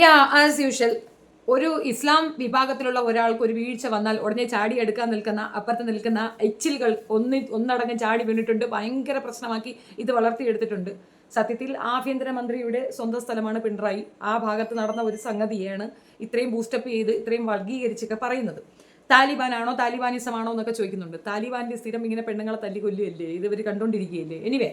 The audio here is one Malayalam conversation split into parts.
യാ ആസ് യൂഷ്വൽ ഒരു ഇസ്ലാം വിഭാഗത്തിലുള്ള ഒരാൾക്ക് ഒരു വീഴ്ച വന്നാൽ ഉടനെ ചാടി എടുക്കാൻ നിൽക്കുന്ന അപ്പുറത്ത് നിൽക്കുന്ന എച്ചിലുകൾ ഒന്നടങ്കം ചാടി വീണിട്ടുണ്ട്, ഭയങ്കര പ്രശ്നമാക്കി ഇത് വളർത്തിയെടുത്തിട്ടുണ്ട്. സത്യത്തിൽ ആഭ്യന്തരമന്ത്രിയുടെ സ്വന്തം സ്ഥലമാണ് പിണറായി. ആ ഭാഗത്ത് നടന്ന ഒരു സംഗതിയാണ് ഇത്രയും ബൂസ്റ്റപ്പ് ചെയ്ത് ഇത്രയും വർഗീകരിച്ചൊക്കെ പറയുന്നത്. താലിബാനാണോ താലിബാനിസമാണോ എന്നൊക്കെ ചോദിക്കുന്നുണ്ട്. താലിബാന്റെ സ്ഥിരം ഇങ്ങനെ പെണ്ണുങ്ങളെ തല്ലിക്കൊല്ലുകയല്ലേ, ഇവർ കണ്ടുകൊണ്ടിരിക്കുകയല്ലേ. എനിവേ,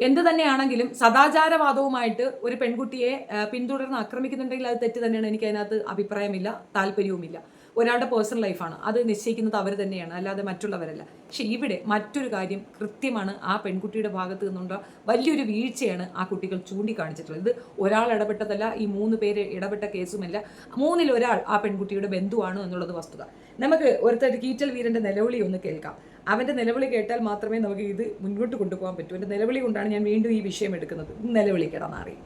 എന്ത് തന്നെയാണെങ്കിലും സദാചാരവാദവുമായിട്ട് ഒരു പെൺകുട്ടിയെ പിന്തുടർന്ന് ആക്രമിക്കുന്നുണ്ടെങ്കിൽ അത് തെറ്റ് തന്നെയാണ്. എനിക്ക് അതിനകത്ത് അഭിപ്രായമില്ല, താല്പര്യവുമില്ല. ഒരാളുടെ പേഴ്സണൽ ലൈഫാണ്, അത് നിശ്ചയിക്കുന്നത് അവർ തന്നെയാണ്, അല്ലാതെ മറ്റുള്ളവരല്ല. പക്ഷെ ഇവിടെ മറ്റൊരു കാര്യം കൃത്യമാണ്, ആ പെൺകുട്ടിയുടെ ഭാഗത്ത് നിന്നുള്ള വലിയൊരു വീഴ്ചയാണ് ആ കുട്ടികൾ ചൂണ്ടിക്കാണിച്ചിട്ടുള്ളത്. ഇത് ഒരാൾ ഇടപെട്ടതല്ല, ഈ 3 പേര് ഇടപെട്ട കേസുമല്ല, 3-ൽ ഒരാൾ ആ പെൺകുട്ടിയുടെ ബന്ധുവാണ് എന്നുള്ളത് വസ്തുത. നമുക്ക് ഒരുത്തർ കീറ്റൽ വീരന്റെ നിലവിളി ഒന്ന് കേൾക്കാം. അവന്റെ നിലവിളി കേട്ടാൽ മാത്രമേ നമുക്ക് ഇത് മുന്നോട്ട് കൊണ്ടുപോകാൻ പറ്റൂ. എന്റെ നിലവിളി കൊണ്ടാണ് ഞാൻ വീണ്ടും ഈ വിഷയം എടുക്കുന്നത്. നിലവിളിക്കണമെന്ന് അറിയാം.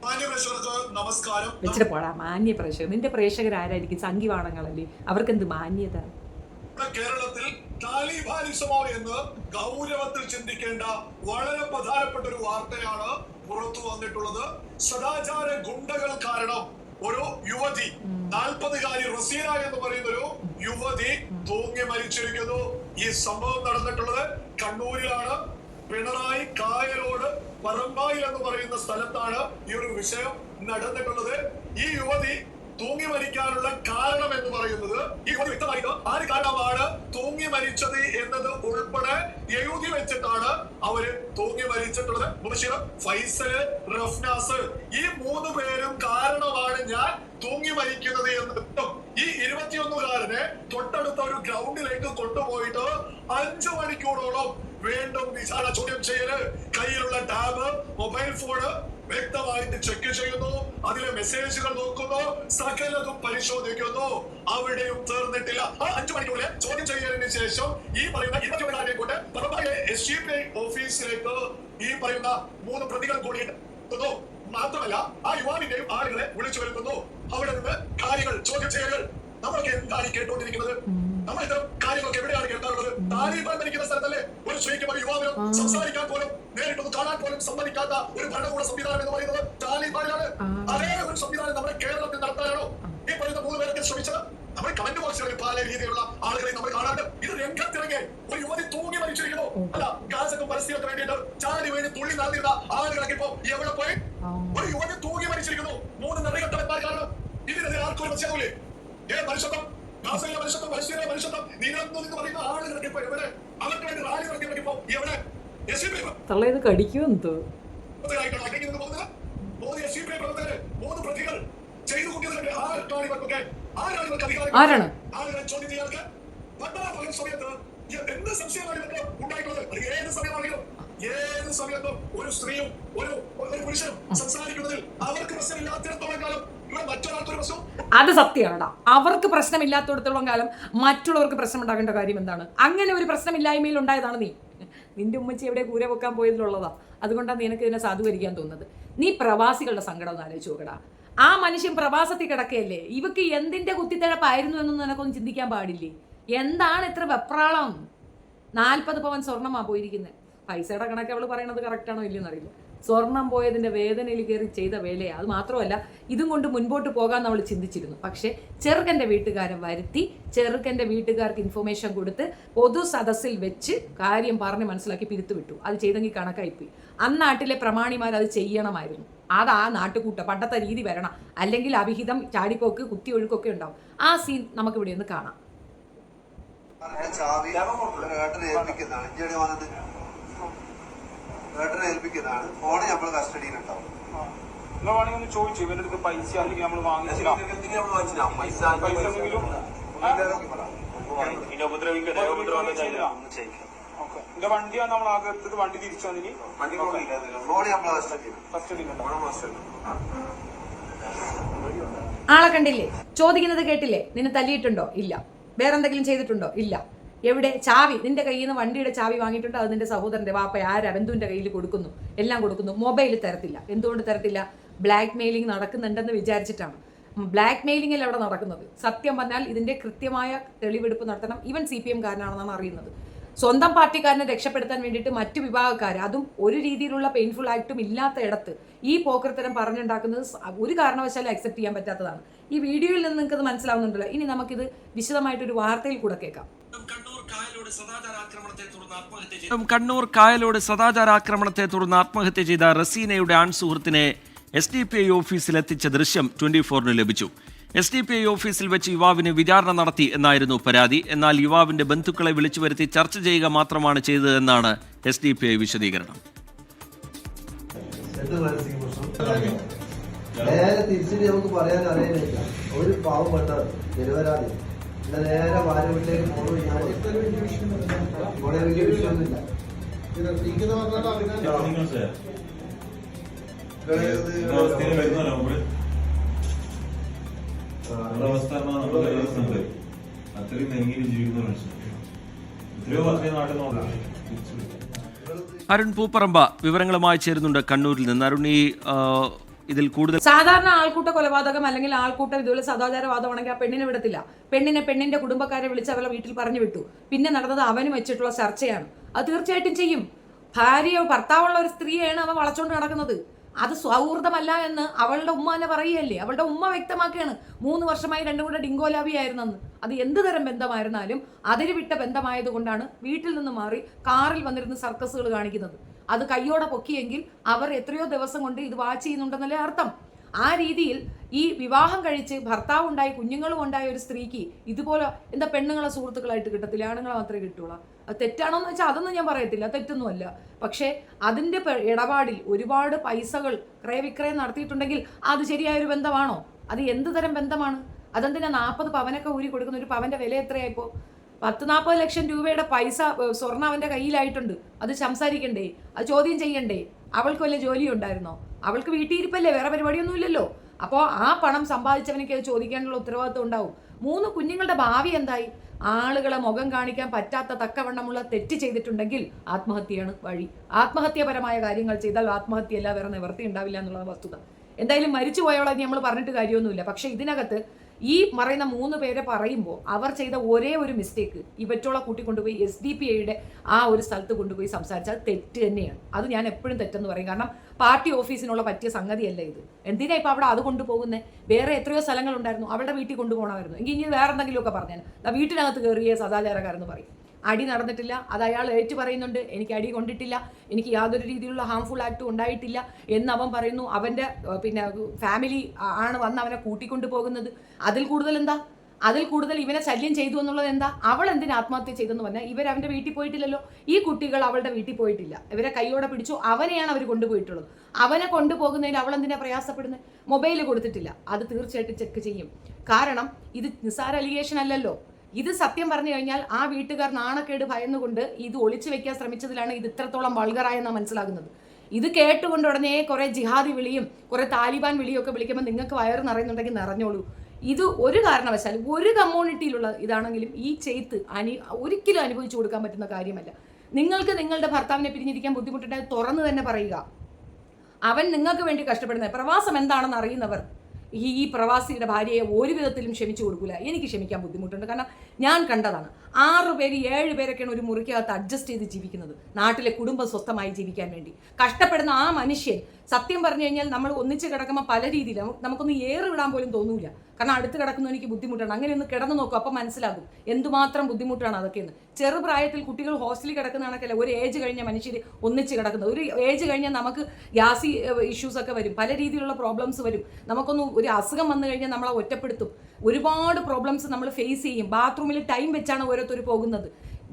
വെച്ചിട്ട് പോടാ മാന്യ പ്രേക്ഷകർ. നിന്റെ പ്രേക്ഷകരാരായിരിക്കും? സംഘിവാണങ്ങളല്ലേ, അവർക്കെന്ത് മാന്യത? കേരളത്തിൽ താലിബാനിസമോ എന്ന് ഗൗരവത്തിൽ ചിന്തിക്കേണ്ട വളരെ പ്രധാനപ്പെട്ട ഒരു വാർത്തയാണ് പുറത്തു വന്നിട്ടുള്ളത്. സദാചാര ഗുണ്ടകൾ കാരണം ഒരു യുവതി, 40-കാരി റസീന എന്ന് പറയുന്ന ഒരു യുവതി തൂങ്ങി മരിച്ചിരിക്കുന്നു. ഈ സംഭവം നടന്നിട്ടുള്ളത് കണ്ണൂരിലാണ്. പിണറായി കായലോട് പറമ്പായിൽ എന്ന് പറയുന്ന സ്ഥലത്താണ് ഈ ഒരു വിഷയം നടന്നിട്ടുള്ളത്. ഈ യുവതി തൂങ്ങി മരിക്കാനുള്ള കാരണം എന്ന് പറയുന്നത്, ഈ യുവതി വ്യക്തമായിട്ട് ആര് കാരണമാണ് തൂങ്ങി മരിച്ചത് എന്നത് ഉൾപ്പെടെ എഴുതി വെച്ചിട്ടാണ് അവര് തൂങ്ങി മരിച്ചിട്ടുള്ളത്. മുബഷിർ, ഫൈസൽ, റഫ്നാസ്, ഈ 3 പേരും കാരണമാണ് ഞാൻ തൂങ്ങി മരിക്കുന്നത് എന്ന് ഈ 21-കാരനെ തൊട്ടടുത്ത ഒരു ഗ്രൗണ്ടിലേക്ക് കൊണ്ടുപോയിട്ട് 5 മണിക്കൂറോളം വീണ്ടും വിചാരണ ചോദ്യം ചെയ്യല്, കയ്യിലുള്ള ടാബ്, മൊബൈൽ ഫോണ് വ്യക്തമായിട്ട് ചെക്ക് ചെയ്യുന്നു, അതിലെ മെസ്സേജുകൾ നോക്കുന്നു, സകലതും പരിശോധിക്കുന്നു. അവിടെയും തീർന്നിട്ടില്ല. ആ 5 മണിക്കൂറിലെ ചോദ്യം ചെയ്യലിന് ശേഷം ഈ പറയുന്ന 21-കാരനെ കൊണ്ട് പറമ്പായിലെ SGPI ഓഫീസിലേക്ക് ഈ പറയുന്ന 3 പ്രതികൾ കൂടിയിട്ടു. മാത്രമല്ല ആ യുവാവിന്റെയും ആളുകളെ വിളിച്ചു വരുത്തുന്നു. അവിടെ നിന്ന് കാര്യങ്ങൾ ചോദ്യം ചെയ്യലുകൾ നമ്മളൊക്കെ എന്താണ് കേട്ടുകൊണ്ടിരിക്കുന്നത്? നമ്മൾ ഇത്തരം കാര്യങ്ങളൊക്കെ എവിടെയാണ് കേൾക്കാറുള്ളത്? താലിബാൻ ഭരിക്കുന്ന സ്ഥലത്തല്ലേ ഒരു സ്ത്രീക്കും ഒരു യുവാവിനും സംസാരിക്കാൻ പോലും, നേരിട്ടൊന്ന് കാണാൻ പോലും സമ്മതിക്കാത്ത ഒരു ഭരണകൂട സംവിധാനം എന്ന് പറയുന്നത് താലിബാനാണ്. അതേ ഒരു സംവിധാനം നമ്മുടെ കേരളത്തിൽ നടത്താനാണോ ഈ പറയുന്ന 3 പേരൊക്കെ ശ്രമിച്ചത്? നമ്മൾ കമന്റ് ബോക്സുകളിൽ പല രീതിയിലുള്ള ആളുകളെ നമ്മൾ കാണാറുണ്ട്. ഇത് രംഗത്തിറങ്ങി ഒരു യുവതി തൂങ്ങി മരിച്ചിരിക്കുന്നു. അല്ല, ഗാസക്കും പരസ്യത്തിന് വേണ്ടിയിട്ട് ചാടി വീണ് തുള്ളി നടന്നിരുന്ന ആളുകളൊക്കെ ഇപ്പോ എവിടെ പോയി? ഒരു യുവതി തൂങ്ങി മരിച്ചിരിക്കുന്നു. 3 നെറികെട്ടവന്മാർ കാരണം. ഇതിനെതിരെ ആർക്കും ഒരു മനസ്സിലാവൂലേ? മനുഷ്യത്വം, ഗാസയിലെ മനുഷ്യത്വം, പരസ്യയിലെ മനുഷ്യത്വം, നിരന്നു എന്ന് പറയുന്ന ആളുകളൊക്കെ ഇപ്പൊ എവിടെ? അവർക്ക് വേണ്ടി റാലി നടത്തിയവർക്ക് ഇപ്പോ എവിടെ? തള്ളേത് കടിക്കുമെന്ന് തോന്നുന്നു. മോദി SGPI പ്രവർത്തകര് 3 പ്രതികൾ ചെയ്തു കൂട്ടിയതിന്റെ ആരാണ് ഇവർക്കൊക്കെ? ആരാണ് ഇവർക്ക് അധികാരം? ആളുകളെ ചോദ്യം ചെയ്യാർക്ക് പട്ടാള സമയത്ത് എന്ത് സംശയമാണ് ഇവർക്ക് ഉണ്ടായിട്ടുള്ളത്? ഏത് സമയമാണെങ്കിലും ഏത് സമയത്തും ഒരു സ്ത്രീയും ഒരു പുരുഷനും സംസാരിക്കുന്നതിൽ അവർക്ക് പ്രശ്നമില്ലാത്തിടത്തോളം കാലം മറ്റൊരാൾക്കൊരു പ്രശ്നം. അത് സത്യമാണ്. അവർക്ക് പ്രശ്നമില്ലാത്തിടത്തോളം കാലം മറ്റുള്ളവർക്ക് പ്രശ്നം ഉണ്ടാകേണ്ട കാര്യം എന്താണ്? അങ്ങനെ ഒരു പ്രശ്നമില്ലായ്മയിൽ ഉണ്ടായതാണ് നീ. നിന്റെ ഉമ്മച്ചി എവിടെ കൂര വെക്കാൻ പോയതിലുള്ളതാ. അതുകൊണ്ടാണ് നിനക്ക് ഇതിനെ സാധൂകരിക്കാൻ തോന്നുന്നത്. നീ പ്രവാസികളുടെ സങ്കടം ഒന്ന് ആലോചിച്ച് നോക്കടാ. ആ മനുഷ്യൻ പ്രവാസത്തിൽ കിടക്കുകയല്ലേ. ഇവക്ക് എന്തിന്റെ കുത്തിത്തിഴപ്പായിരുന്നു എന്നൊന്നും നിനക്കൊന്നും ചിന്തിക്കാൻ പാടില്ലേ? എന്താണ് ഇത്ര വെപ്രാളം? 40 പവൻ സ്വർണ്ണമാ പോയിരിക്കുന്നത്. പൈസയുടെ കണക്ക് അവള് പറയണത് കറക്റ്റാണോ ഇല്ലെന്ന് അറിയില്ല. സ്വർണം പോയതിന്റെ വേദനയിൽ കയറി ചെയ്ത വേലയാണ്. അത് മാത്രമല്ല, ഇതും കൊണ്ട് മുൻപോട്ട് പോകാമെന്ന് അവൾ ചിന്തിച്ചിരുന്നു. പക്ഷേ ചെറുക്കൻ്റെ വീട്ടുകാരെ വരുത്തി, ചെറുക്കൻ്റെ വീട്ടുകാർക്ക് ഇൻഫർമേഷൻ കൊടുത്ത് പൊതു സദസ്സിൽ വെച്ച് കാര്യം പറഞ്ഞ് മനസ്സിലാക്കി പിരുത്തു വിട്ടു. അത് ചെയ്തെങ്കിൽ കണക്കായിപ്പോയി. അന്നാട്ടിലെ പ്രമാണിമാർ അത് ചെയ്യണമായിരുന്നു. അത് ആ നാട്ടുകൂട്ട പണ്ടത്തെ രീതി വരണം. അല്ലെങ്കിൽ അവിഹിതം, ചാടിപ്പോക്ക്, കുത്തിയൊഴുക്കൊക്കെ ഉണ്ടാവും. ആ സീൻ നമുക്കിവിടെ ഒന്ന് കാണാം. ഏൽപ്പിക്കുന്നതാണ്. ഫോണ് നമ്മൾ കസ്റ്റഡിയിലുണ്ടാവും. ചോദിച്ചു ഇവരുടെ അടുത്ത് പൈസ അല്ലെങ്കിൽ നമ്മൾ വാങ്ങിച്ചില്ല. എന്റെ വണ്ടിയാണ് നമ്മൾ ആകെ വണ്ടി തിരിച്ചു വന്നിന്. ആളെ കണ്ടില്ലേ? ചോദിക്കുന്നത് കേട്ടില്ലേ? നിന്നെ തല്ലിയിട്ടുണ്ടോ? ഇല്ല. വേറെന്തെങ്കിലും ചെയ്തിട്ടുണ്ടോ? ഇല്ല. എവിടെ? ചാവി നിന്റെ കയ്യിൽ നിന്ന് വണ്ടിയുടെ ചാവി വാങ്ങിയിട്ടുണ്ട്. അത് നിന്റെ സഹോദരന്റെ വാപ്പ ആരാ ബന്ധുവിന്റെ കയ്യിൽ കൊടുക്കുന്നു, എല്ലാം കൊടുക്കുന്നു. മൊബൈൽ തരത്തില്ല. എന്തുകൊണ്ട് തരത്തില്ല? ബ്ലാക്ക് മെയിലിംഗ് നടക്കുന്നുണ്ടെന്ന് വിചാരിച്ചിട്ടാണ്. ബ്ലാക്ക് മെയിലിംഗിൽ അവിടെ നടക്കുന്നത്. സത്യം പറഞ്ഞാൽ ഇതിന്റെ കൃത്യമായ തെളിവെടുപ്പ് നടത്തണം. ഇവൻ CPM കാരനാണെന്നാണ് അറിയുന്നത്. സ്വന്തം പാർട്ടിക്കാരനെ രക്ഷപ്പെടുത്താൻ വേണ്ടിയിട്ട് മറ്റു വിഭാഗക്കാർ, അതും ഒരു രീതിയിലുള്ള പെയിൻഫുൾ ആക്റ്റും ഇല്ലാത്ത ഇടത്ത് ഈ പോക്കർത്തരം പറഞ്ഞുണ്ടാക്കുന്നത് ഒരു കാരണവശാലും അക്സെപ്റ്റ് ചെയ്യാൻ പറ്റാത്തതാണ്. ഈ വീഡിയോയിൽ നിന്ന് നിങ്ങൾക്കത് മനസ്സിലാവുന്നുണ്ടല്ലോ. ഇനി നമുക്കിത് വിശദമായിട്ടൊരു വാർത്തയിൽ കൂടെ കേൾക്കാം. കണ്ണൂർ കായലോട് സദാചാരാക്രമണത്തെ തുടർന്ന് ആത്മഹത്യ ചെയ്ത റസീനയുടെ ആൺസുഹൃത്തിനെ SDPI ഓഫീസിൽ എത്തിച്ച ദൃശ്യം 24-ന് ലഭിച്ചു. SDPI ഓഫീസിൽ വെച്ച് യുവാവിന് വിചാരണ നടത്തി എന്നായിരുന്നു പരാതി. എന്നാൽ യുവാവിന്റെ ബന്ധുക്കളെ വിളിച്ചു വരുത്തി ചർച്ച ചെയ്യുക മാത്രമാണ് ചെയ്തതെന്നാണ് SDPI വിശദീകരണം. നേരെ തിരിച്ചിട്ട് നമുക്ക് പറയാൻ അറിയില്ല. ഒരു പാവപ്പെട്ട നിരപരാധി നേരെ വാരവിട്ടേക്ക് പോകുന്നു. ഞാൻ വലിയ വിഷയമൊന്നുമില്ല. അത്രയും എങ്ങനെ ജീവിക്കുന്ന മനുഷ്യൻ എത്രയോ വർഷം നാട്ടിൽ നോക്കാം. അരുൺ പൂപ്പറമ്പ വിവരങ്ങളുമായി ചേരുന്നുണ്ട് കണ്ണൂരിൽ നിന്ന്. അരുൺ, ഈ ഇതിൽ കൂടുതൽ സാധാരണ ആൾക്കൂട്ട കൊലപാതകം അല്ലെങ്കിൽ ആൾക്കൂട്ടം ഇതുപോലെ സദാചാരവാദമാണെങ്കിൽ ആ പെണ്ണിനെ വിടത്തില്ല. പെണ്ണിന്റെ കുടുംബക്കാരെ വിളിച്ച് അവരുടെ വീട്ടിൽ പറഞ്ഞു വിട്ടു. പിന്നെ നടന്നത് അവന് വെച്ചിട്ടുള്ള ചർച്ചയാണ്. അത് തീർച്ചയായിട്ടും ചെയ്യും. ഭർത്താവുള്ള ഒരു സ്ത്രീയാണ് അവൻ വളച്ചോണ്ട് നടക്കുന്നത്. അത് സൗഹൃദമല്ല എന്ന് അവളുടെ ഉമ്മ തന്നെ പറയുകയല്ലേ. അവളുടെ ഉമ്മ വ്യക്തമാക്കുകയാണ് 3 വർഷമായി രണ്ടും കൂടെ ഡിങ്കോലാവിയായിരുന്നെന്ന്. അത് എന്ത് തരം ബന്ധമായിരുന്നാലും അതിര് വിട്ട ബന്ധമായതുകൊണ്ടാണ് വീട്ടിൽ നിന്ന് മാറി കാറിൽ വന്നിരുന്ന് സർക്കസുകൾ കാണിക്കുന്നത്. അത് കയ്യോടെ പൊക്കിയെങ്കിൽ അവർ എത്രയോ ദിവസം കൊണ്ട് ഇത് വാച്ച് ചെയ്യുന്നുണ്ടെന്നല്ലേ അർത്ഥം. ആ രീതിയിൽ ഈ വിവാഹം കഴിച്ച് ഭർത്താവ് ഉണ്ടായി കുഞ്ഞുങ്ങളും ഉണ്ടായ ഒരു സ്ത്രീക്ക് ഇതുപോലെ എന്താ പെണ്ണുങ്ങളെ സുഹൃത്തുക്കളായിട്ട് കിട്ടത്തില്ല, ആണുങ്ങളെ മാത്രമേ കിട്ടുള്ളൂ. അത് തെറ്റാണോന്ന് വെച്ചാൽ അതൊന്നും ഞാൻ പറയത്തില്ല, തെറ്റൊന്നുമല്ല. പക്ഷേ അതിൻ്റെ ഇടപാടിൽ ഒരുപാട് പൈസകൾ ക്രയവിക്രയം നടത്തിയിട്ടുണ്ടെങ്കിൽ അത് ശരിയായൊരു ബന്ധമാണോ? അത് എന്ത് തരം ബന്ധമാണ്? അതെന്തിനാ 40 പവനൊക്കെ ഊരി കൊടുക്കുന്ന? ഒരു പവന്റെ വില എത്രയായിപ്പോ? 10-40 ലക്ഷം രൂപയുടെ പൈസ സ്വർണ്ണ അവന്റെ കയ്യിലായിട്ടുണ്ട്. അത് സംസാരിക്കണ്ടേ? അത് ചോദ്യം ചെയ്യണ്ടേ? അവൾക്ക് വല്ല ജോലി ഉണ്ടായിരുന്നോ? അവൾക്ക് വീട്ടിലിരിപ്പല്ലേ, വേറെ പരിപാടിയൊന്നും ഇല്ലല്ലോ. അപ്പോൾ ആ പണം സമ്പാദിച്ചവനൊക്കെ അത് ചോദിക്കാനുള്ള ഉത്തരവാദിത്വം ഉണ്ടാവും. 3 കുഞ്ഞുങ്ങളുടെ ഭാവി എന്തായി? ആളുകളെ മുഖം കാണിക്കാൻ പറ്റാത്ത തക്കവണ്ണമുള്ള തെറ്റ് ചെയ്തിട്ടുണ്ടെങ്കിൽ ആത്മഹത്യയാണ് വഴി. ആത്മഹത്യപരമായ കാര്യങ്ങൾ ചെയ്താൽ ആത്മഹത്യയല്ല, വേറെ നിവർത്തി ഉണ്ടാവില്ല എന്നുള്ള വസ്തുത. എന്തായാലും മരിച്ചു പോയോളെ നമ്മൾ പറഞ്ഞിട്ട് കാര്യമൊന്നുമില്ല. പക്ഷെ ഇതിനകത്ത് ഈ പറയുന്ന 3 പേരെ പറയുമ്പോൾ അവർ ചെയ്ത ഒരേ ഒരു മിസ്റ്റേക്ക്, ഇവറ്റോളെ കൂട്ടിക്കൊണ്ടുപോയി SDPIയുടെ ആ ഒരു സ്ഥലത്ത് കൊണ്ടുപോയി സംസാരിച്ചാൽ തെറ്റ് തന്നെയാണ്. അത് ഞാൻ എപ്പോഴും തെറ്റെന്ന് പറയും. കാരണം പാർട്ടി ഓഫീസിനുള്ള പറ്റിയ സംഗതിയല്ല ഇത്. എന്തിനാ ഇപ്പം അവിടെ അത് കൊണ്ടുപോകുന്നത്? വേറെ എത്രയോ സ്ഥലങ്ങളുണ്ടായിരുന്നു, അവളുടെ വീട്ടിൽ കൊണ്ടുപോകണമായിരുന്നു. എങ്കിൽ ഇനി വേറെ എന്തെങ്കിലുമൊക്കെ പറഞ്ഞാൽ വീട്ടിനകത്ത് കയറിയ സദാചാരക്കാരെന്ന് പറയും. അടി നടന്നിട്ടില്ല, അത് അയാൾ ഏറ്റു പറയുന്നുണ്ട്. എനിക്ക് അടി കൊണ്ടിട്ടില്ല, എനിക്ക് യാതൊരു രീതിയിലുള്ള ഹാംഫുൾ ആക്റ്റും ഉണ്ടായിട്ടില്ല എന്ന് അവൻ പറയുന്നു. അവൻ്റെ ഫാമിലി ആണ് വന്ന് അവനെ കൂട്ടിക്കൊണ്ടു പോകുന്നത്. അതിൽ കൂടുതൽ എന്താ? അതിൽ കൂടുതൽ ഇവനെ ശല്യം ചെയ്തു എന്നുള്ളത് എന്താ? അവൾ എന്തിന് ആത്മഹത്യ ചെയ്തെന്ന് പറഞ്ഞാൽ അവൻ്റെ വീട്ടിൽ പോയിട്ടില്ലല്ലോ. ഈ കുട്ടികൾ അവളുടെ വീട്ടിൽ പോയിട്ടില്ല. ഇവരെ കൈയോടെ പിടിച്ചു. അവനെയാണ് അവർ കൊണ്ടുപോയിട്ടുള്ളത്. അവനെ കൊണ്ടുപോകുന്നതിൽ അവൾ എന്തിനാ പ്രയാസപ്പെടുന്നത്? മൊബൈൽ കൊടുത്തിട്ടില്ല. അത് തീർച്ചയായിട്ടും ചെക്ക് ചെയ്യും. കാരണം ഇത് നിസ്സാര അലിഗേഷൻ അല്ലല്ലോ. ഇത് സത്യം പറഞ്ഞു കഴിഞ്ഞാൽ ആ വീട്ടുകാർ നാണക്കേട് ഭയന്നുകൊണ്ട് ഇത് ഒളിച്ചു വെക്കാൻ ശ്രമിച്ചതിലാണ് ഇത് ഇത്രത്തോളം വൾഗറായെന്നാണ് മനസ്സിലാകുന്നത്. ഇത് കേട്ടുകൊണ്ട് ഉടനെ കുറെ ജിഹാദി വിളിയും കുറെ താലിബാൻ വിളിയും ഒക്കെ വിളിക്കുമ്പോൾ നിങ്ങൾക്ക് വയറ് നിറയുന്നുണ്ടെങ്കിൽ നിറഞ്ഞോളൂ. ഇത് ഒരു കാരണവശാലും ഒരു കമ്മ്യൂണിറ്റിയിലുള്ള ഇതാണെങ്കിലും ഈ ചെയ്ത്ത് ഒരിക്കലും അനുഭവിച്ചു കൊടുക്കാൻ പറ്റുന്ന കാര്യമല്ല. നിങ്ങൾക്ക് നിങ്ങളുടെ ഭർത്താവിനെ പിരിഞ്ഞിരിക്കാൻ ബുദ്ധിമുട്ടുണ്ടായി തുറന്നു തന്നെ പറയുക. അവൻ നിങ്ങൾക്ക് വേണ്ടി കഷ്ടപ്പെടുന്നത്. പ്രവാസം എന്താണെന്ന് അറിയുന്നവർ ഈ പ്രവാസിയുടെ ഭാര്യയെ ഒരു വിധത്തിലും ക്ഷമിച്ചു കൊടുക്കില്ല. എനിക്ക് ക്ഷമിക്കാൻ ബുദ്ധിമുട്ടുണ്ട്. കാരണം ഞാൻ കണ്ടതാണ്. 6 പേര് 7 പേരൊക്കെയാണ് ഒരു മുറിക്കകത്ത് അഡ്ജസ്റ്റ് ചെയ്ത് ജീവിക്കുന്നത്, നാട്ടിലെ കുടുംബം സ്വസ്ഥമായി ജീവിക്കാൻ വേണ്ടി കഷ്ടപ്പെടുന്ന ആ മനുഷ്യൻ. സത്യം പറഞ്ഞു കഴിഞ്ഞാൽ നമ്മൾ ഒന്നിച്ച് കിടക്കുമ്പോൾ പല രീതിയിലും നമുക്കൊന്ന് ഏറ് വിടാൻ പോലും തോന്നൂല. കാരണം അടുത്ത് കിടക്കുന്നു എനിക്ക് ബുദ്ധിമുട്ടാണ്. അങ്ങനെ ഒന്ന് കിടന്നു നോക്കും, അപ്പം മനസ്സിലാകും എന്തുമാത്രം ബുദ്ധിമുട്ടാണ് അതൊക്കെയെന്ന്. ചെറുപ്രായത്തിൽ കുട്ടികൾ ഹോസ്റ്റലിൽ കിടക്കുന്ന കണക്കല്ല ഒരു ഏജ് കഴിഞ്ഞ മനുഷ്യർ ഒന്നിച്ച് കിടക്കുന്നത്. ഒരു ഏജ് കഴിഞ്ഞാൽ നമുക്ക് ഗ്യാസ് ഇഷ്യൂസ് ഒക്കെ വരും, പല രീതിയിലുള്ള പ്രോബ്ലംസ് വരും. നമുക്കൊന്ന് ഒരു അസുഖം വന്നു കഴിഞ്ഞാൽ നമ്മളെ ഒറ്റപ്പെടുത്തും. ഒരുപാട് പ്രോബ്ലംസ് നമ്മൾ ഫേസ് ചെയ്യും. ബാത്റൂമിൽ ടൈം വെച്ചാണ് ഓരോരുത്തർ പോകുന്നത്.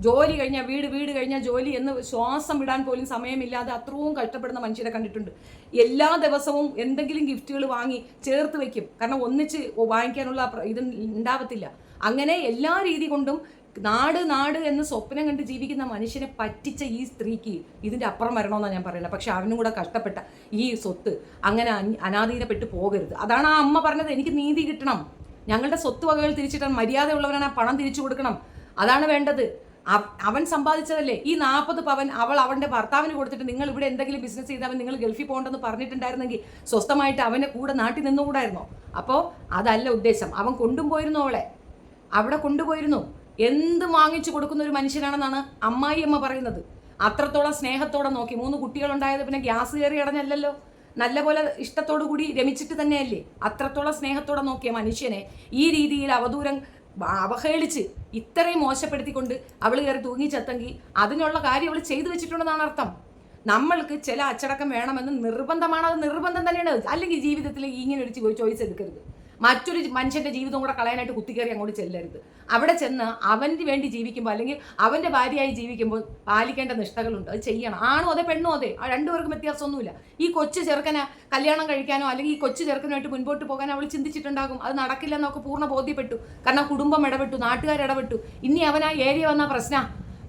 ജോലി കഴിഞ്ഞാൽ വീട് കഴിഞ്ഞാൽ ജോലി എന്ന് ശ്വാസം വിടാൻ പോലും സമയമില്ലാതെ അത്രയും കഷ്ടപ്പെടുന്ന മനുഷ്യരെ കണ്ടിട്ടുണ്ട്. എല്ലാ ദിവസവും എന്തെങ്കിലും ഗിഫ്റ്റുകൾ വാങ്ങി ചേർത്ത് വെക്കും. കാരണം ഒന്നിച്ച് വാങ്ങിക്കാനുള്ള ഇത് ഉണ്ടാവത്തില്ല. അങ്ങനെ എല്ലാ രീതി കൊണ്ടും നാട് എന്ന് സ്വപ്നം കണ്ട് ജീവിക്കുന്ന മനുഷ്യനെ പറ്റിച്ച ഈ സ്ത്രീക്ക് ഇതിൻ്റെ അപ്പുറം വരണമെന്നാണ് ഞാൻ പറയുന്നത്. പക്ഷെ അവനും കൂടെ കഷ്ടപ്പെട്ട ഈ സ്വത്ത് അങ്ങനെ അനാധീനപ്പെട്ട് പോകരുത്. അതാണ് ആ അമ്മ പറഞ്ഞത്, എനിക്ക് നീതി കിട്ടണം, ഞങ്ങളുടെ സ്വത്ത് വകകൾ തിരിച്ചിട്ടാൽ മര്യാദയുള്ളവരാണ് ആ പണം തിരിച്ചു കൊടുക്കണം, അതാണ് വേണ്ടത്. അവൻ സമ്പാദിച്ചതല്ലേ ഈ 40 പവൻ. അവളുടെ ഭർത്താവിന് കൊടുത്തിട്ട് നിങ്ങൾ ഇവിടെ എന്തെങ്കിലും ബിസിനസ് ചെയ്താൽ നിങ്ങൾ ഗൾഫിൽ പോകണ്ടെന്ന് പറഞ്ഞിട്ടുണ്ടായിരുന്നെങ്കിൽ സ്വസ്ഥമായിട്ട് അവനെ കൂടെ നാട്ടിൽ നിന്നുകൂടായിരുന്നോ? അപ്പോൾ അതല്ല ഉദ്ദേശം. അവൻ കൊണ്ടുപോയിരുന്നു, അവളെ അവിടെ കൊണ്ടുപോയിരുന്നു. എന്ത് വാങ്ങിച്ചു കൊടുക്കുന്ന ഒരു മനുഷ്യനാണെന്നാണ് അമ്മായി അമ്മ പറയുന്നത്. അത്രത്തോളം സ്നേഹത്തോടെ നോക്കി. 3 കുട്ടികളുണ്ടായത് പിന്നെ ഗ്യാസ് കയറി അടഞ്ഞല്ലോ. നല്ലപോലെ ഇഷ്ടത്തോടു കൂടി രമിച്ചിട്ട് തന്നെയല്ലേ? അത്രത്തോളം സ്നേഹത്തോടെ നോക്കിയ മനുഷ്യനെ ഈ രീതിയിൽ അവഹേളിച്ച് ഇത്രയും മോശപ്പെടുത്തിക്കൊണ്ട് അവൾ കയറി തൂങ്ങിച്ചെത്തെങ്കിൽ അതിനുള്ള കാര്യം അവൾ ചെയ്തു വെച്ചിട്ടുണ്ടെന്നാണ് അർത്ഥം. നമ്മൾക്ക് ചില അച്ചടക്കം വേണമെന്ന് നിർബന്ധമാണ്, അത് നിർബന്ധം തന്നെയാണ്. അല്ലെങ്കിൽ ജീവിതത്തിൽ ഇങ്ങനെ ഒരു ചോയ്സ് എടുക്കരുത്. മറ്റൊരു മനുഷ്യൻ്റെ ജീവിതം കൂടെ കളയാനായിട്ട് കുത്തിക്കയറി അങ്ങോട്ട് ചെല്ലരുത്. അവിടെ ചെന്ന് അവന് വേണ്ടി ജീവിക്കുമ്പോൾ അല്ലെങ്കിൽ അവൻ്റെ ഭാര്യയായി ജീവിക്കുമ്പോൾ പാലിക്കേണ്ട നിഷ്ഠകളുണ്ട്, അത് ചെയ്യണം. ആണോ അതെ പെണ്ണോ അതെ, ആ രണ്ടുപേർക്കും വ്യത്യാസമൊന്നുമില്ല. ഈ കൊച്ചു ചെറുക്കനെ കല്യാണം കഴിക്കാനോ അല്ലെങ്കിൽ ഈ കൊച്ചു ചെറുക്കനുമായിട്ട് മുൻപോട്ട് പോകാനോ അവൾ ചിന്തിച്ചിട്ടുണ്ടാകും. അത് നടക്കില്ലെന്ന് നമുക്ക് പൂർണ്ണ ബോധ്യപ്പെട്ടു. കാരണം കുടുംബം ഇടപെട്ടു, നാട്ടുകാർ ഇടപെട്ടു. ഇനി അവൻ ആ ഏരിയ വന്ന പ്രശ്നം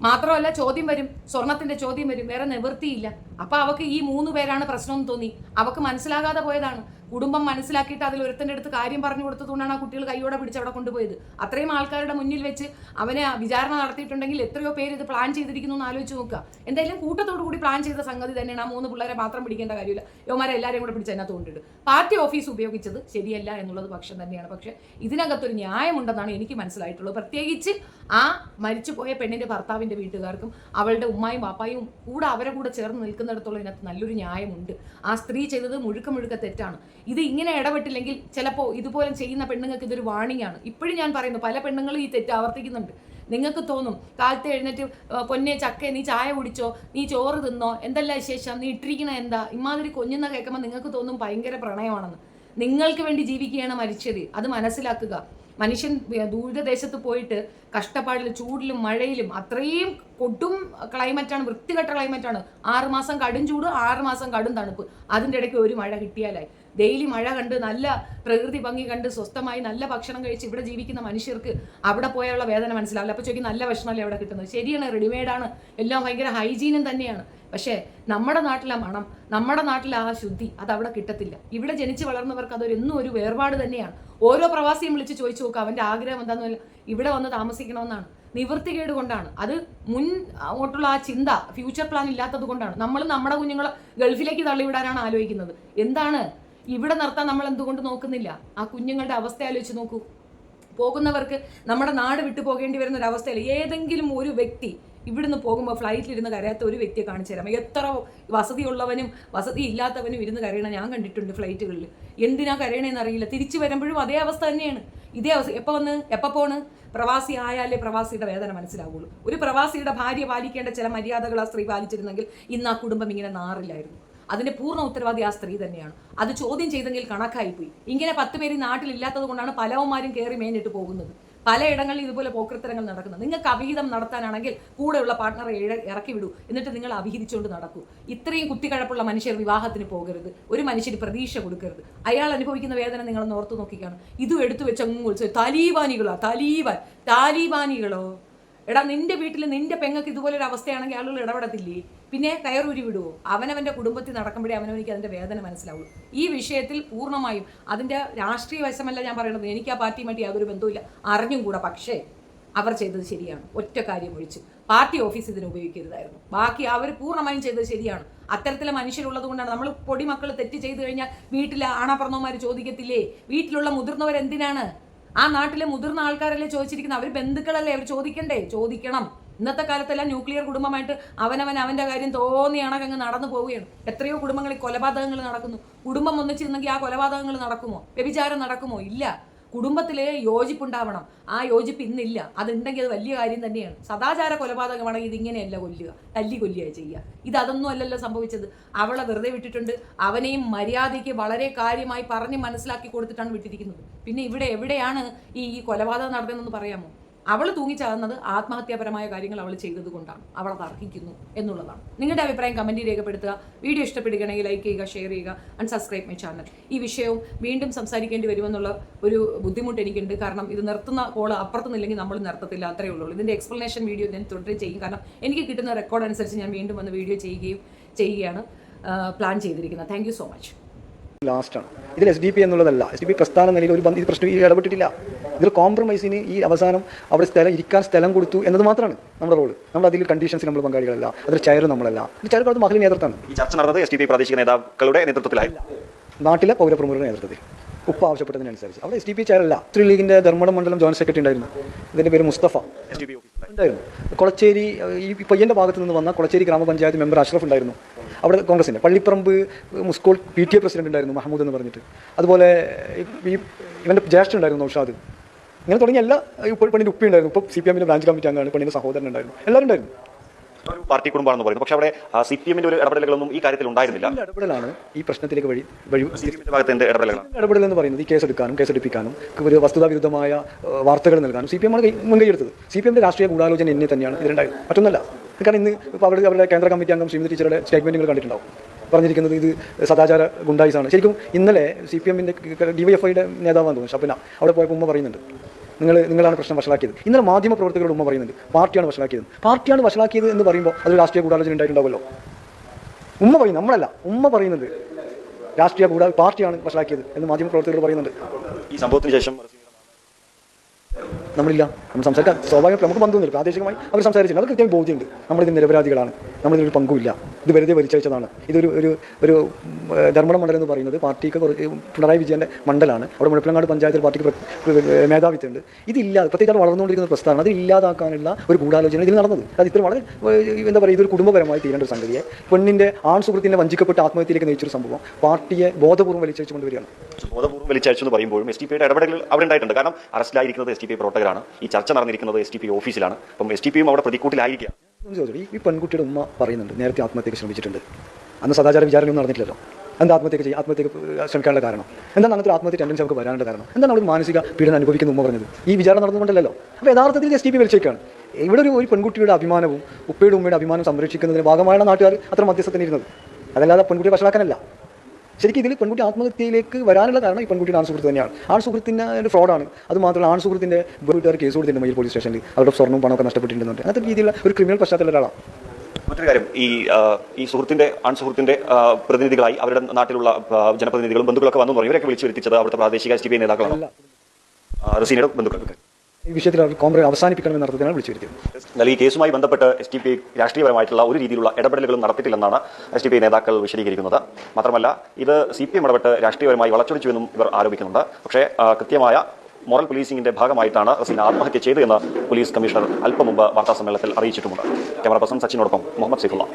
മാത്രമല്ല, ചോദ്യം വരും, സ്വർണത്തിന്റെ ചോദ്യം വരും, വേറെ നിവൃത്തിയില്ല. അപ്പൊ അവക്ക് ഈ 3 പേരാണ് പ്രശ്നമെന്ന് തോന്നി. അവക്ക് മനസ്സിലാകാതെ പോയതാണ്. കുടുംബം മനസ്സിലാക്കിയിട്ട് അതിൽ ഒരുത്തൻ്റെ അടുത്ത് കാര്യം പറഞ്ഞു കൊടുത്തതുകൊണ്ടാണ് ആ കുട്ടികൾ കൈയോടെ പിടിച്ച് അവിടെ കൊണ്ടുപോയത്. അത്രയും ആൾക്കാരുടെ മുന്നിൽ വെച്ച് അവനെ വിചാരണ നടത്തിയിട്ടുണ്ടെങ്കിൽ എത്രയോ പേര് ഇത് പ്ലാൻ ചെയ്തിരിക്കുന്നു എന്ന് ആലോചിച്ച് നോക്കുക. എന്തായാലും കൂട്ടത്തോടു കൂടി പ്ലാൻ ചെയ്ത സംഗതി തന്നെയാണ്. ആ 3 പിള്ളേരെ മാത്രം പിടിക്കേണ്ട കാര്യമില്ല, യുവമാരെ എല്ലാവരെയും കൂടെ പിടിച്ച് അതിനകത്ത് കൊണ്ടിട്ട് പാർട്ടി ഓഫീസ് ഉപയോഗിച്ചത് ശരിയല്ല എന്നുള്ളത് പക്ഷം തന്നെയാണ്. പക്ഷേ ഇതിനകത്തൊരു ന്യായമുണ്ടെന്നാണ് എനിക്ക് മനസ്സിലായിട്ടുള്ളത്. പ്രത്യേകിച്ച് ആ മരിച്ചുപോയ പെണ്ണിന്റെ ഭർത്താവിന്റെ വീട്ടുകാർക്കും അവളുടെ ഉമ്മായും പാപ്പായും കൂടെ അവരെ കൂടെ ചേർന്ന് നിൽക്കുന്നിടത്തോളം ഇതിനകത്ത് നല്ലൊരു ന്യായമുണ്ട്. ആ സ്ത്രീ ചെയ്തത് മുഴുക്ക തെറ്റാണ്. ഇത് ഇങ്ങനെ ഇടപെട്ടില്ലെങ്കിൽ ചിലപ്പോൾ ഇതുപോലെ ചെയ്യുന്ന പെണ്ണുങ്ങൾക്ക് ഇതൊരു വാണിംഗ് ആണ്. ഇപ്പോഴും ഞാൻ പറയുന്നു, പല പെണ്ണുങ്ങളും ഈ തെറ്റ് ആവർത്തിക്കുന്നുണ്ട്. നിങ്ങൾക്ക് തോന്നും കാലത്ത് എഴുന്നേറ്റ് പൊന്നെ ചക്ക നീ ചായ കുടിച്ചോ, നീ ചോറ് തിന്നോ, എന്തെല്ലാം വിശേഷം, നീ ഇട്ടിരിക്കണ എന്താ, ഇമാതിരി കൊഞ്ഞുന്ന കേൾക്കുമ്പോൾ നിങ്ങൾക്ക് തോന്നും ഭയങ്കര പ്രണയമാണെന്ന്. നിങ്ങൾക്ക് വേണ്ടി ജീവിക്കുകയാണ് മരിച്ചത്, അത് മനസ്സിലാക്കുക. മനുഷ്യൻ ദൂരദേശത്ത് പോയിട്ട് കഷ്ടപ്പാടിലും ചൂടിലും മഴയിലും അത്രയും കൊടും ക്ലൈമറ്റാണ്, വൃത്തികെട്ട ക്ലൈമറ്റാണ്. 6 മാസം കടും ചൂട്, 6 മാസം കടും തണുപ്പ്, അതിൻ്റെ ഇടയ്ക്ക് ഒരു മഴ കിട്ടിയാലായി. ഡെയിലി മഴ കണ്ട് നല്ല പ്രകൃതി ഭംഗി കണ്ട് സ്വസ്ഥമായി നല്ല ഭക്ഷണം കഴിച്ച് ഇവിടെ ജീവിക്കുന്ന മനുഷ്യർക്ക് അവിടെ പോയുള്ള വേദന മനസ്സിലാവില്ല. അപ്പോൾ ചോദിക്കും നല്ല ഭക്ഷണമല്ലേ അവിടെ കിട്ടുന്നത്. ശരിയാണ്, റെഡിമെയ്ഡാണ്, എല്ലാം ഭയങ്കര ഹൈജീനും തന്നെയാണ്. പക്ഷേ നമ്മുടെ നാട്ടിലെ മണം, നമ്മുടെ നാട്ടിലെ ആ ശുദ്ധി അത് അവിടെ കിട്ടത്തില്ല. ഇവിടെ ജനിച്ച് വളർന്നവർക്ക് എന്നും ഒരു വേർപാട് തന്നെയാണ്. ഓരോ പ്രവാസിയും വിളിച്ച് ചോദിച്ചു നോക്കുക, അവൻ്റെ ആഗ്രഹം എന്താണെന്ന് ഇവിടെ വന്ന് താമസിക്കണമെന്നാണ്. നിവൃത്തികേട് കൊണ്ടാണ്, അത് മുന്നോട്ടുള്ള ആ ചിന്ത, ഫ്യൂച്ചർ പ്ലാൻ ഇല്ലാത്തത് കൊണ്ടാണ്. നമ്മൾ നമ്മുടെ കുഞ്ഞുങ്ങളെ ഗൾഫിലേക്ക് തള്ളിവിടാനാണ് ആലോചിക്കുന്നത്. എന്താണ് ഇവിടെ നിർത്താൻ നമ്മൾ എന്തുകൊണ്ട് നോക്കുന്നില്ല? ആ കുഞ്ഞുങ്ങളുടെ അവസ്ഥ ആലോചിച്ച് നോക്കൂ. പോകുന്നവർക്ക് നമ്മുടെ നാട് വിട്ടു പോകേണ്ടി വരുന്ന ഒരു അവസ്ഥയിൽ ഏതെങ്കിലും ഒരു വ്യക്തി ഇവിടുന്ന് പോകുമ്പോൾ ഫ്ലൈറ്റിലിരുന്ന് കരയാത്ത ഒരു വ്യക്തിയെ കാണിച്ചു തരാം. എത്ര വസതിയുള്ളവനും വസതി ഇല്ലാത്തവനും ഇരുന്ന് കരയണം ഞാൻ കണ്ടിട്ടുണ്ട് ഫ്ലൈറ്റുകളിൽ. എന്തിനാ കരയണേന്ന് അറിയില്ല. തിരിച്ചു വരുമ്പോഴും അതേ അവസ്ഥ തന്നെയാണ്. ഇതേ അവസ്ഥ എപ്പോൾ പോണ്? പ്രവാസി ആയാലേ പ്രവാസിയുടെ വേദന മനസ്സിലാവുള്ളൂ. ഒരു പ്രവാസിയുടെ ഭാര്യ പാലിക്കേണ്ട ചില മര്യാദകൾ ആ സ്ത്രീ പാലിച്ചിരുന്നെങ്കിൽ ഇന്ന് ആ കുടുംബം ഇങ്ങനെ നാറില്ലായിരുന്നു. അതിന്റെ പൂർണ്ണ ഉത്തരവാദി ആ സ്ത്രീ തന്നെയാണ്. അത് ചോദ്യം ചെയ്തെങ്കിൽ കണക്കായിപ്പോയി. ഇങ്ങനെ 10 പേര് നാട്ടിലില്ലാത്തത് കൊണ്ടാണ് പലവന്മാരും കയറി മേഞ്ഞിട്ട് പോകുന്നത്. പലയിടങ്ങളിൽ ഇതുപോലെ പോക്കൃത്തരങ്ങൾ നടക്കുന്നത്. നിങ്ങൾക്ക് അവിഹിതം നടത്താനാണെങ്കിൽ കൂടെയുള്ള പാർട്ട്ണറെ ഇറക്കി വിടൂ, എന്നിട്ട് നിങ്ങൾ അവിഹിതിച്ചുകൊണ്ട് നടക്കൂ. ഇത്രയും കുത്തിക്കഴപ്പുള്ള മനുഷ്യർ വിവാഹത്തിന് പോകരുത്. ഒരു മനുഷ്യന് പ്രതീക്ഷ കൊടുക്കരുത്. അയാൾ അനുഭവിക്കുന്ന വേദന നിങ്ങളൊന്ന് ഓർത്തു നോക്കിക്കാണ്. ഇതും എടുത്തു വെച്ച താലിബാനികളോ, താലിബാനികളോ? എടാ, നിന്റെ വീട്ടിൽ നിന്റെ പെങ്ങൾക്ക് ഇതുപോലൊരു അവസ്ഥയാണെങ്കിൽ ആളുകൾ ഇടപെടത്തില്ലേ? പിന്നെ കയറൂരി വിടുവോ? അവനവൻ്റെ കുടുംബത്തിൽ നടക്കുമ്പോഴേ അവനവനിക്ക് അതിൻ്റെ വേദന മനസ്സിലാവുള്ളൂ. ഈ വിഷയത്തിൽ പൂർണ്ണമായും അതിൻ്റെ രാഷ്ട്രീയ വശമല്ല ഞാൻ പറയുന്നത്. എനിക്ക് ആ പാർട്ടിയുമായിട്ട് യാതൊരു ബന്ധവുമില്ല, അറിഞ്ഞും കൂടെ. പക്ഷേ അവർ ചെയ്തത് ശരിയാണ്. ഒറ്റ കാര്യം ഒഴിച്ച് പാർട്ടി ഓഫീസ് ഇതിന് ഉപയോഗിക്കരുതായിരുന്നു. ബാക്കി അവർ പൂർണ്ണമായും ചെയ്തത് ശരിയാണ്. അത്തരത്തിലെ മനുഷ്യരുള്ളത് കൊണ്ടാണ്. നമ്മൾ പൊടിമക്കൾ തെറ്റ് ചെയ്തു കഴിഞ്ഞാൽ വീട്ടിലെ ആണാപ്പറന്നവന്മാർ ചോദിക്കത്തില്ലേ? വീട്ടിലുള്ള മുതിർന്നവരെന്തിനാണ്? ആ നാട്ടിലെ മുതിർന്ന ആൾക്കാരല്ലേ ചോദിച്ചിരിക്കുന്നത്? അവർ ബന്ധുക്കളല്ലേ, അവർ ചോദിക്കണ്ടേ? ചോദിക്കണം. ഇന്നത്തെ കാലത്തെല്ലാം ന്യൂക്ലിയർ കുടുംബമായിട്ട് അവൻ്റെ കാര്യം തോന്നിയാണങ്ങ് നടന്നു പോവുകയാണ്. എത്രയോ കുടുംബങ്ങളിൽ കൊലപാതകങ്ങൾ നടക്കുന്നു. കുടുംബം ഒന്നിച്ചിരുന്നെങ്കിൽ ആ കൊലപാതകങ്ങൾ നടക്കുമോ? വ്യഭിചാരം നടക്കുമോ? ഇല്ല. കുടുംബത്തിൽ യോജിപ്പുണ്ടാവണം. ആ യോജിപ്പ് ഇന്നില്ല. അതുണ്ടെങ്കിൽ അത് വലിയ കാര്യം തന്നെയാണ്. സദാചാര കൊലപാതകമാണെങ്കിൽ ഇതിങ്ങനെയല്ല കൊല്ലുക, കൊല്ലുക ചെയ്യുക. അതൊന്നും അല്ലല്ലോ സംഭവിച്ചത്. അവളെ വെറുതെ വിട്ടിട്ടുണ്ട്. അവനെയും മര്യാദയ്ക്ക് വളരെ കാര്യമായി പറഞ്ഞ് മനസ്സിലാക്കി കൊടുത്തിട്ടാണ് വിട്ടിരിക്കുന്നത്. പിന്നെ ഇവിടെ എവിടെയാണ് ഈ കൊലപാതകം നടന്നതെന്ന് പറയാമോ? അവൾ തൂങ്ങിച്ചാകുന്നത് ആത്മഹത്യാപരമായ കാര്യങ്ങൾ അവൾ ചെയ്തത് കൊണ്ടാണ്. അവൾ തർക്കിക്കുന്നു എന്നുള്ളതാണ്. നിങ്ങളുടെ അഭിപ്രായം കമൻറ്റിൽ രേഖപ്പെടുത്തുക. വീഡിയോ ഇഷ്ടപ്പെടുകയാണെങ്കിൽ ലൈക്ക് ചെയ്യുക, ഷെയർ ചെയ്യുക, ആൻഡ് സബ്സ്ക്രൈബ് മൈ ചാനൽ. ഈ വിഷയവും വീണ്ടും സംസാരിക്കേണ്ടി വരുമെന്നുള്ള ഒരു ബുദ്ധിമുട്ട് എനിക്കുണ്ട്. കാരണം ഇത് നിർത്തുന്ന കോള് അപ്പുറത്തുനിന്നില്ലെങ്കിൽ നമ്മൾ നിർത്തത്തില്ല, അത്രയേ ഉള്ളൂ. ഇതിൻ്റെ എക്സ്പ്ലനേഷൻ വീഡിയോ ഞാൻ തുടരെ ചെയ്യും. കാരണം എനിക്ക് കിട്ടുന്ന റെക്കോർഡ് അനുസരിച്ച് ഞാൻ വീണ്ടും വന്ന് വീഡിയോ ചെയ്യുകയാണ് പ്ലാൻ ചെയ്തിരിക്കുന്നത്. Thank you so much. ലാസ്റ്റാണ് ഇതിൽ SDP എന്നുള്ളതല്ല. SDP പ്രസ്ഥാന നിലയിൽ ഒരു ഈ പ്രശ്നം ഇടപെട്ടിട്ടില്ല. ഇതിൽ കോംപ്രമൈസിന് ഈ അവസാനം അവിടെ ഇരിക്കാൻ സ്ഥലം കൊടുത്തു എന്നത് മാത്രമാണ് നമ്മുടെ റോള്. നമ്മൾ അതിൽ കണ്ടീഷൻസ് നമ്മൾ പങ്കാളികളല്ല. അതിൽ ചെയർ നമ്മളല്ല. ചെയർ അത് മഹിള നേതൃത്വമാണ്. ഈ ചർച്ച നടന്നത് SDP പ്രാദേശിക നേതാക്കളുടെ നേതൃത്വത്തിലായി, നാട്ടിലെ പൗരപ്രമുഖരുടെ നേതൃത്വത്തിൽ ഉപ്പ ആവശ്യപ്പെട്ടതിനനുസരിച്ച്. അവിടെ SDP ചെയറല്ല. മുസ്ലിം ലീഗിന്റെ ധർമ്മടം മണ്ഡലം ജോയിന്റ് സെക്രട്ടറി ഉണ്ടായിരുന്നു. ഇതിന്റെ പേര് മുസ്തഫ ഉണ്ടായിരുന്നു. കൊളച്ചേരി ഈ പയ്യന്റെ ഭാഗത്ത് നിന്ന് വന്ന കൊളച്ചേരി ഗ്രാമപഞ്ചായത്ത് മെമ്പർ അഷ്റഫ് ഉണ്ടായിരുന്നു. അവിടെ കോൺഗ്രസിൻ്റെ പള്ളിപ്പറമ്പ് സ്കൂൾ PTA പ്രസിഡന്റ് ഉണ്ടായിരുന്നു മഹമ്മൂദ് എന്ന് പറഞ്ഞിട്ട്. അതുപോലെ ഈ ഇവൻ്റെ ജ്യേഷ്ഠൻ ഉണ്ടായിരുന്നു നൗഷാദ്. ഇങ്ങനെ തുടങ്ങിയ എല്ലാ പെണ്ണിൻ്റെ ഉപ്പി ഉണ്ടായിരുന്നു. ഇപ്പോൾ CPM ബ്രാഞ്ച് കമ്മിറ്റി അംഗമാണ്. പെണ്ണിൻ്റെ സഹോദരൻ ഉണ്ടായിരുന്നു. എല്ലാവരും ഉണ്ടായിരുന്നു. ഒരു പാർട്ടി കുടുംബമാണെന്ന് പറയുന്നു. പക്ഷേ അവിടെ CPM-ന്റെ ഒരു ഇടപെടലുകളൊന്നും ഈ കാര്യത്തിൽ ഉണ്ടായിരുന്നില്ല. ഇടപെടലാണ് ഈ പ്രശ്നത്തിലേക്ക് വഴി CPM-ന്റെ ഭാഗത്ത് എന്ത് ഇടപെടലുകളാണ്? ഇടപെടൽ എന്ന് പറയുന്നത് ഈ കേസെടുക്കാനും കേസെടുപ്പിക്കാനും ഒരു വസ്തുതാവിരുദ്ധമായ വാർത്തകൾ നൽകാനും CPM ആണ് മുൻകൈയെടുത്തത്. CPM-ന്റെ രാഷ്ട്രീയ ഗൂഢാലോചന എന്നെ തന്നെയാണ് ഇതിലുണ്ടായത്, മറ്റൊന്നല്ല. കാരണം ഇന്ന് ഇപ്പോൾ അവരുടെ കേന്ദ്ര കമ്മിറ്റി അംഗം ശ്രീമതി ടീച്ചറുടെ സ്റ്റേറ്റ്മെന്റുകൾ കണ്ടിട്ടുണ്ടാവും. പറഞ്ഞിരിക്കുന്നത് ഇത് സദാചാര ഗുണ്ടായിസാണ്. ശരിക്കും ഇന്നലെ CPM-ന്റെ DYFI-യുടെ നേതാവാന്ന് തോന്നുന്നു ഷപ്പിന അവിടെ പോയപ്പോൾ ഉമ്മ പറയുന്നുണ്ട്, നിങ്ങളാണ് പ്രശ്നം വഷളാക്കിയത്. ഇന്നലെ മാധ്യമ പ്രവർത്തകരോട് ഉമ്മ പറയുന്നുണ്ട് പാർട്ടിയാണ് വഷളാക്കിയത് എന്ന് പറയുമ്പോൾ അത് രാഷ്ട്രീയ ഗൂഢാലോചന ഉണ്ടായിട്ടുണ്ടാവുമല്ലോ. ഉമ്മ പറയും, നമ്മളല്ല, ഉമ്മ പറയുന്നത് പാർട്ടിയാണ് വഷളാക്കിയത് എന്ന് മാധ്യമ പ്രവർത്തകരോട് പറയുന്നുണ്ട്. ഈ സംഭവത്തിന് ശേഷം നമ്മൾ സംസാരിക്കാൻ സ്വാഭാവികമായിട്ട് നമുക്ക് ബന്ധമൊന്നുമില്ല. പ്രാദേശികമായി അവർ സംസാരിച്ചിട്ടുണ്ട്. അവർ കൃത്യമായി ബോധ്യമുണ്ട് നമ്മളിതിന് നിരപരാധികളാണ്, നമ്മളിതിനൊരു പങ്കുമില്ല, ഇത് വെറുതെ വലിച്ചയച്ചതാണ്. ഇതൊരു ഒരു ധർമ്മട മണ്ഡലം എന്ന് പറയുന്നത് പാർട്ടിക്ക് പിണറായി വിജയൻ്റെ മണ്ഡലമാണ്. അവിടെ മുഴപ്പിലങ്ങാട് പഞ്ചായത്തിൽ പാർട്ടിക്ക് മേധാവിത്വമുണ്ട്. ഇതില്ലാതെ പ്രത്യേകിച്ച് വളർന്നുകൊണ്ടിരിക്കുന്ന പ്രസ്ഥാനം അത് ഇല്ലാതാക്കാനുള്ള ഒരു ഗൂഢാലോചന ഇതിൽ നടന്നത്. അത് ഇത്ര വളരെ എന്താ പറയുക, ഇതൊരു കുടുംബപരമായി തീരേണ്ട ഒരു സംഗതിയെ പെണ്ണിൻ്റെ സുഹൃത്തിൻ്റെ വഞ്ചിക്കപ്പെട്ട് ആത്മഹത്യയിലേക്ക് നയിച്ചൊരു സംഭവം പാർട്ടിയെ ബോധപൂർവ്വം വലിച്ചയച്ചു കൊണ്ടുവരികയാണ്. ബോധപൂർവ്വം വലിച്ചയച്ചു എന്ന് പറയുമ്പോഴും STPയുടെ ഇടപെടലുകൾ അവിടെ ഉണ്ടായിട്ടുണ്ട്. കാരണം അറസ്റ്റിലായിരിക്കുന്നത് STPI പ്രവർത്തകരാണ്. ഈ ചർച്ച നടന്നിരിക്കുന്നത് STPI ഓഫീസിലാണ്. അപ്പം STPയും അവിടെ പ്രതിക്കൂട്ടിലായിരിക്കുക. ഈ പെൺകുട്ടിയുടെ ഉമ്മ പറയുന്നുണ്ട് നേരത്തെ ആത്മഹത്യക്ക് ശ്രമിച്ചിട്ടുണ്ട്. അന്ന് സദാചാര വിചാരണയൊന്നും നടന്നിട്ടില്ലല്ലോ. എന്താ ആത്മഹത്യക്ക് ശ്രമിക്കാനുള്ള കാരണം? എന്താണ് അങ്ങനത്തെ ആത്മഹത്യ ടെൻഡൻസി നമുക്ക് വരാനുള്ള കാരണം? എന്താണ് അവർ മാനസിക പീഡനം അനുഭവിക്കുന്ന ഉമ്മ പറഞ്ഞത്? ഈ വിചാരണ നടന്നുകൊണ്ടല്ലോ. അപ്പോൾ യഥാർത്ഥത്തിൽ STP വലിച്ചേക്കാണ്. ഇവിടെ ഒരു പെൺകുട്ടിയുടെ അഭിമാനവും ഉപ്പയുടെ ഉമ്മയുടെ അഭിമാനം സംരക്ഷിക്കുന്നതിന് ഭാഗമായാണ് നാട്ടുകാർ അത്ര മധ്യസ്ഥത്തിന് ഇരുന്നത്. അതല്ലാതെ പെൺകുട്ടിയെ വഷളാക്കാനല്ല. ശരിക്കും ഇതിൽ പെൺകുട്ടി ആത്മഹത്യയിലേക്ക് വരാനുള്ള കാരണം ഈ പെൺകുട്ടിയുടെ സുഹൃത്ത് തന്നെയാണ്. സുഹൃത്തിൻ്റെ ഒരു ഫ്രോഡാണ്. അത് മാത്രമല്ല സുഹൃത്തിൻ്റെ വീട്ടുകാർ കേസ് കൊടുത്തിട്ടുണ്ട് മയിൽ പോലീസ് സ്റ്റേഷനിൽ. അവരുടെ സ്വർണ്ണവും പണമൊക്കെ നഷ്ടപ്പെട്ടിട്ടുണ്ട്. അങ്ങനത്തെ രീതിയിലുള്ള ഒരു ക്രിമിനൽ പശ്ചാത്തലമുള്ള ഒരാളാണ്. മറ്റൊരു കാര്യം, ഈ സുഹൃത്തിന്റെ പ്രതിനിധികളായി അവരുടെ നാട്ടിലുള്ള ജനപ്രതിനിധികളും ബന്ധുക്കളൊക്കെ വന്നു പറഞ്ഞു. ഇവരൊക്കെ വിളിച്ചു വരുത്തിച്ചത് അവിടുത്തെ പ്രാദേശിക STPI നേതാക്കളാണ്, റസീനയുടെ ബന്ധുക്കളൊക്കെ. ഈ വിഷയത്തിൽ അവർ കോംപ്രമൈസ് അവസാനിപ്പിക്കണമെന്ന അർത്ഥത്തിലാണ് വിളിച്ചു വരുത്തിയത്. എന്നാൽ ഈ കേസുമായി ബന്ധപ്പെട്ട് STPI രാഷ്ട്രീയപരമായിട്ടുള്ള ഒരു രീതിയിലുള്ള ഇടപെടലുകളും നടത്തിയിട്ടില്ലെന്നാണ് STPI നേതാക്കൾ വിശദീകരിക്കുന്നത്. മാത്രമല്ല ഇത് CPM ഇടപെട്ട് രാഷ്ട്രീയപരമായി വളച്ചൊടിച്ചുവെന്നും ഇവർ ആരോപിക്കുന്നുണ്ട്. പക്ഷേ കൃത്യമായ മോറൽ പോലീസിംഗിന്റെ ഭാഗമായിട്ടാണ് റസീന ആത്മഹത്യ ചെയ്തതെന്ന് പോലീസ് കമ്മീഷണർ അല്പം മുമ്പ് വാർത്താസമ്മേളനത്തിൽ അറിയിച്ചിട്ടുമുണ്ട്. ക്യാമറ പേഴ്സൺ സച്ചിനോടൊപ്പം മുഹമ്മദ് സൈഫുള്ള.